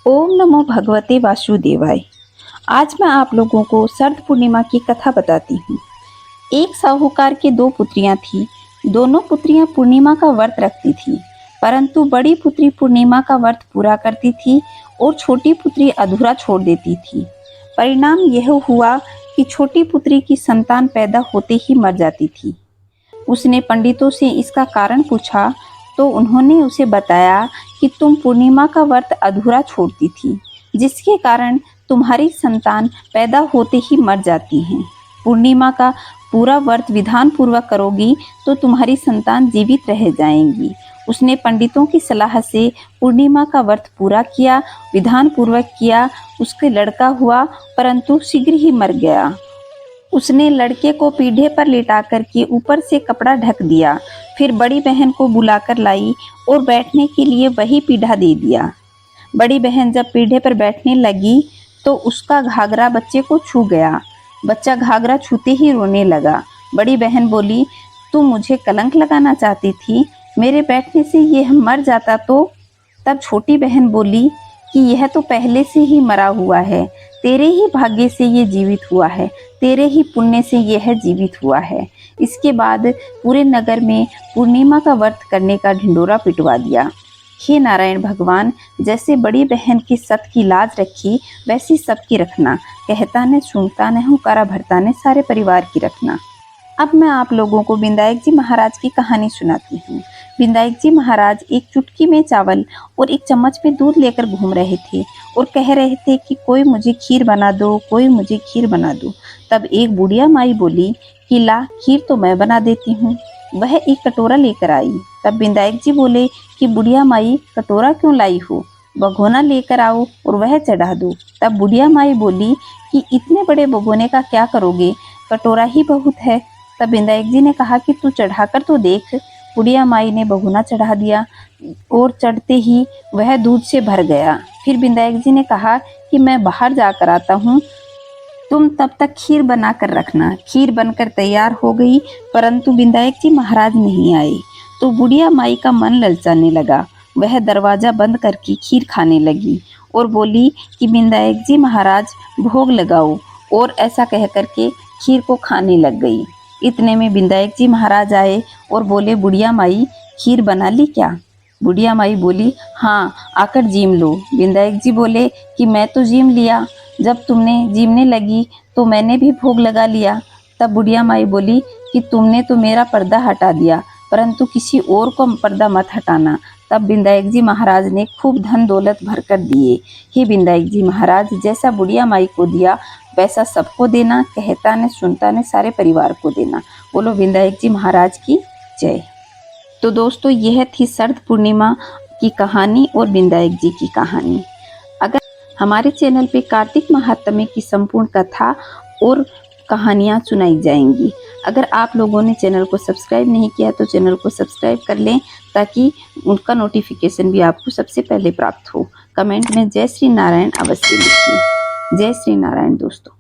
ओम नमो भगवते वासुदेवाय। आज मैं आप लोगों को शरद पूर्णिमा की कथा बताती हूँ। एक साहूकार के दो पुत्रियां थीं। दोनों पुत्रियां पूर्णिमा का व्रत रखती थीं, परंतु बड़ी पुत्री पूर्णिमा का व्रत पूरा करती थी और छोटी पुत्री अधूरा छोड़ देती थी। परिणाम यह हुआ कि छोटी पुत्री की संतान पैदा होते ही मर जाती थी। उसने पंडितों से इसका कारण पूछा तो उन्होंने उसे बताया कि तुम पूर्णिमा का व्रत अधूरा छोड़ती थी, जिसके कारण तुम्हारी संतान पैदा होते ही मर जाती हैं। पूर्णिमा का पूरा व्रत विधान पूर्वक करोगी तो तुम्हारी संतान जीवित रह जाएंगी। उसने पंडितों की सलाह से पूर्णिमा का व्रत पूरा किया, विधान पूर्वक किया। उसके लड़का हुआ, परंतु शीघ्र ही मर गया। उसने लड़के को पीढ़े पर लिटाकर के ऊपर से कपड़ा ढक दिया, फिर बड़ी बहन को बुलाकर लाई और बैठने के लिए वही पीढ़ा दे दिया। बड़ी बहन जब पीढ़े पर बैठने लगी तो उसका घाघरा बच्चे को छू गया। बच्चा घाघरा छूते ही रोने लगा। बड़ी बहन बोली, तू मुझे कलंक लगाना चाहती थी, मेरे बैठने से यह मर जाता तो? तब छोटी बहन बोली कि यह तो पहले से ही मरा हुआ है, तेरे ही भाग्य से ये जीवित हुआ है, तेरे ही पुण्य से यह जीवित हुआ है। इसके बाद पूरे नगर में पूर्णिमा का व्रत करने का ढिंडोरा पिटवा दिया। हे नारायण भगवान, जैसे बड़ी बहन की सत की लाज रखी, वैसी सबकी रखना। कहता ने सुनता ने हुकारा भरता ने सारे परिवार की रखना। अब मैं आप लोगों को विनायक जी महाराज की कहानी सुनाती हूँ। विनायक जी महाराज एक चुटकी में चावल और एक चम्मच में दूध लेकर घूम रहे थे और कह रहे थे कि कोई मुझे खीर बना दो, कोई मुझे खीर बना दो। तब एक बुढ़िया माई बोली कि ला, खीर तो मैं बना देती हूँ। वह एक कटोरा लेकर आई। तब विनायक जी बोले कि बुढ़िया माई, कटोरा क्यों लाई हो, भगोना लेकर आओ और वह चढ़ा दो। तब बुढ़िया माई बोली कि इतने बड़े भगोने का क्या करोगे, कटोरा ही बहुत है। तब विनायक जी ने कहा कि तू चढ़ाकर तो देख। बुढ़िया माई ने भगोना चढ़ा दिया और चढ़ते ही वह दूध से भर गया। फिर विनायक जी ने कहा कि मैं बाहर जाकर आता हूँ, तुम तब तक खीर बना कर रखना। खीर बनकर तैयार हो गई, परंतु विनायक जी महाराज नहीं आए तो बुढ़िया माई का मन ललचाने लगा। वह दरवाजा बंद करके खीर खाने लगी और बोली कि विनायक जी महाराज भोग लगाओ, और ऐसा कह करके खीर को खाने लग गई। इतने में विनायक जी महाराज आए और बोले, बुढ़िया माई खीर बना ली क्या? बुढ़िया माई बोली, हाँ, आकर जीम लो। विनायक जी बोले कि मैं तो जीम लिया, जब तुमने जीमने लगी तो मैंने भी भोग लगा लिया। तब बुढ़िया माई बोली कि तुमने तो मेरा पर्दा हटा दिया, परंतु किसी और को पर्दा मत हटाना। तब विनायक जी महाराज ने खूब धन दौलत भर कर दिए। हे विनायक जी महाराज, जैसा बुढ़िया माई को दिया वैसा सबको देना। कहता ने सुनता ने सारे परिवार को देना। बोलो विनायक जी महाराज की जय। तो दोस्तों, यह थी शरद पूर्णिमा की कहानी और विनायक जी की कहानी। अगर हमारे चैनल पे कार्तिक महात्म्य की संपूर्ण कथा और कहानियाँ सुनाई जाएंगी। अगर आप लोगों ने चैनल को सब्सक्राइब नहीं किया तो चैनल को सब्सक्राइब कर लें, ताकि उनका नोटिफिकेशन भी आपको सबसे पहले प्राप्त हो। कमेंट में जय श्री नारायण अवश्य लिखिए। जय श्री नारायण दोस्तों।